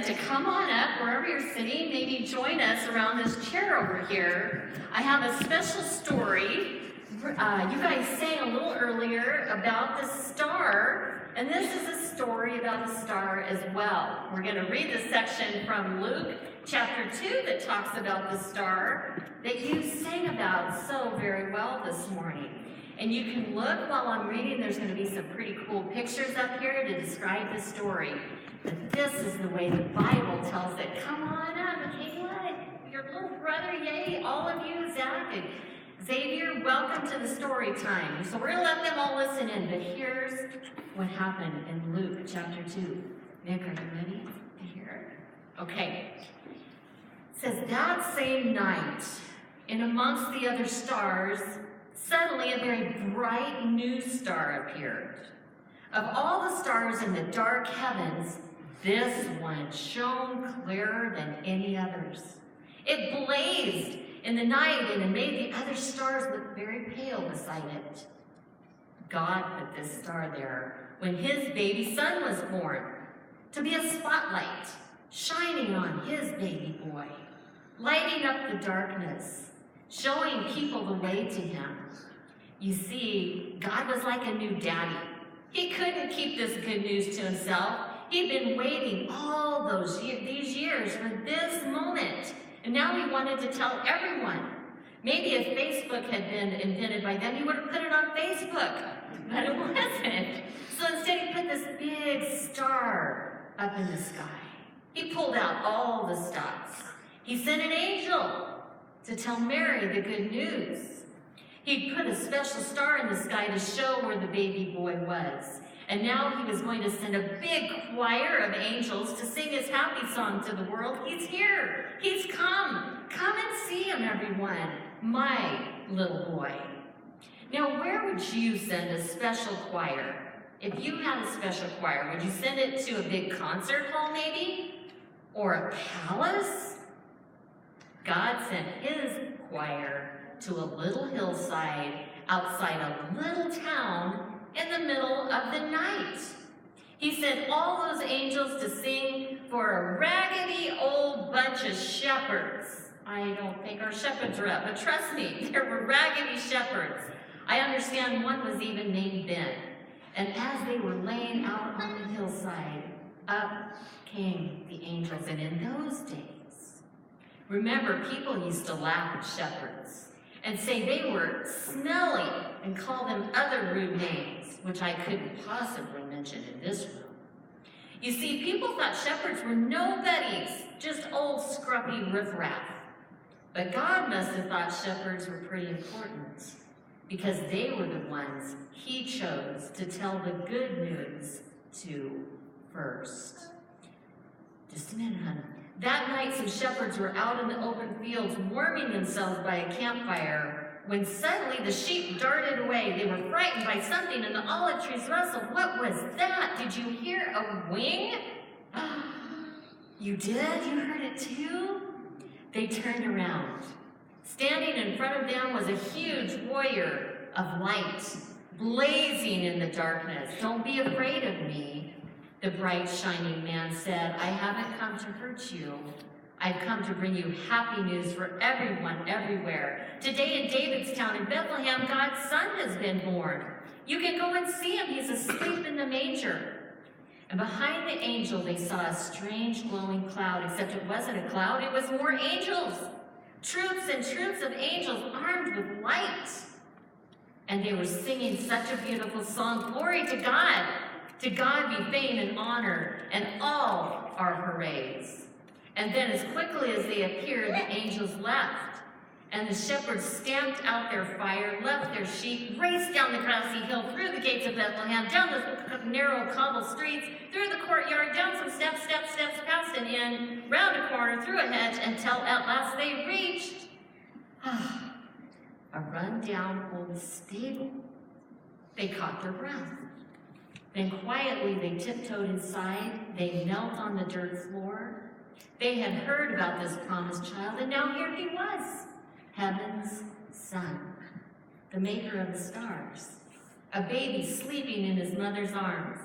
to come on up wherever you're sitting. Maybe join us around this chair over here. I have a special story. You guys sang a little earlier about the star, and this is a story about a star as well. We're going to read the section from Luke chapter 2 that talks about the star that you sang about so very well this morning. And you can look while I'm reading. There's going to be some pretty cool pictures up here to describe the story. But this is the way the Bible tells it. Come on up, Michaela, your little brother, yay, all of you, Zach and Xavier, welcome to the story time. So we're going to let them all listen in, but here's what happened in Luke chapter 2. Nick, are you ready to hear it? Okay. It says, that same night, in amongst the other stars, suddenly a very bright new star appeared. Of all the stars in the dark heavens, this one shone clearer than any others. It blazed in the night and it made the other stars look very pale beside it. God put this star there when his baby son was born, to be a spotlight shining on his baby boy, lighting up the darkness, showing people the way to him. You see, God was like a new daddy. He couldn't keep this good news to himself. He'd been waiting all these years for this moment, and now he wanted to tell everyone. Maybe if Facebook had been invented by then, he would have put it on Facebook, but it wasn't. So instead, he put this big star up in the sky. He pulled out all the stops. He sent an angel to tell Mary the good news. He'd put a special star in the sky to show where the baby boy was. And now he was going to send a big choir of angels to sing his happy song to the world. He's here. He's come. Come and see him, everyone. My little boy. Now, where would you send a special choir? If you had a special choir, would you send it to a big concert hall maybe? Or a palace? God sent his choir to a little hillside outside a little town in the middle of the night. He sent all those angels to sing for a raggedy old bunch of shepherds. I don't think our shepherds are up, but trust me, there were raggedy shepherds. I understand one was even named Ben. And as they were laying out on the hillside, up came the angels. And in those days, remember, people used to laugh at shepherds and say they were smelly and call them other rude names, which I couldn't possibly mention in this room. You see, people thought shepherds were nobodies, just old scruffy riffraff. But God must have thought shepherds were pretty important because they were the ones he chose to tell the good news to first. Just a minute, honey. That night, some shepherds were out in the open fields warming themselves by a campfire when suddenly the sheep darted away. They were frightened by something and the olive trees rustled. What was that? Did you hear a wing? You did? You heard it too? They turned around. Standing in front of them was a huge warrior of light, blazing in the darkness. Don't be afraid of me, the bright, shining man said. I haven't come to hurt you. I've come to bring you happy news for everyone, everywhere. Today in David's town in Bethlehem, God's son has been born. You can go and see him. He's asleep in the manger. And behind the angel, they saw a strange glowing cloud, except it wasn't a cloud, it was more angels. Troops and troops of angels armed with light. And they were singing such a beautiful song, glory to God. To God be fame and honor, and all our hoorays. And then as quickly as they appeared, the angels left. And the shepherds stamped out their fire, left their sheep, raced down the grassy hill, through the gates of Bethlehem, down the narrow cobbled streets, through the courtyard, down some steps, past an inn, round a corner, through a hedge, until at last they reached a run-down old stable. They caught their breath. Then quietly they tiptoed inside. They knelt on the dirt floor. They had heard about this promised child, and now here he was, heaven's son, the maker of the stars, a baby sleeping in his mother's arms.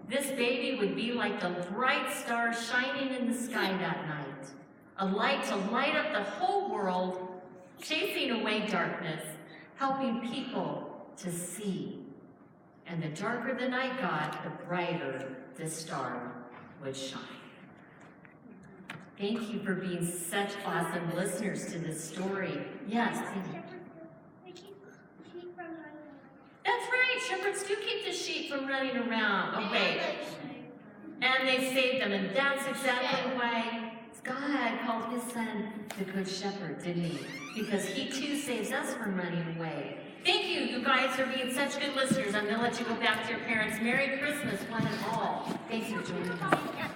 This baby would be like the bright star shining in the sky that night, a light to light up the whole world, chasing away darkness, helping people to see. And the darker the night got, the brighter the star would shine. Thank you for being such awesome listeners to this story. Yes. That's right, shepherds do keep the sheep from running around away. And they saved them, and that's exactly why God called his son the Good Shepherd, didn't he? Because he too saves us from running away. Thank you, you guys, for being such good listeners. I'm going to let you go back to your parents. Merry Christmas, one and all. Thanks for joining us.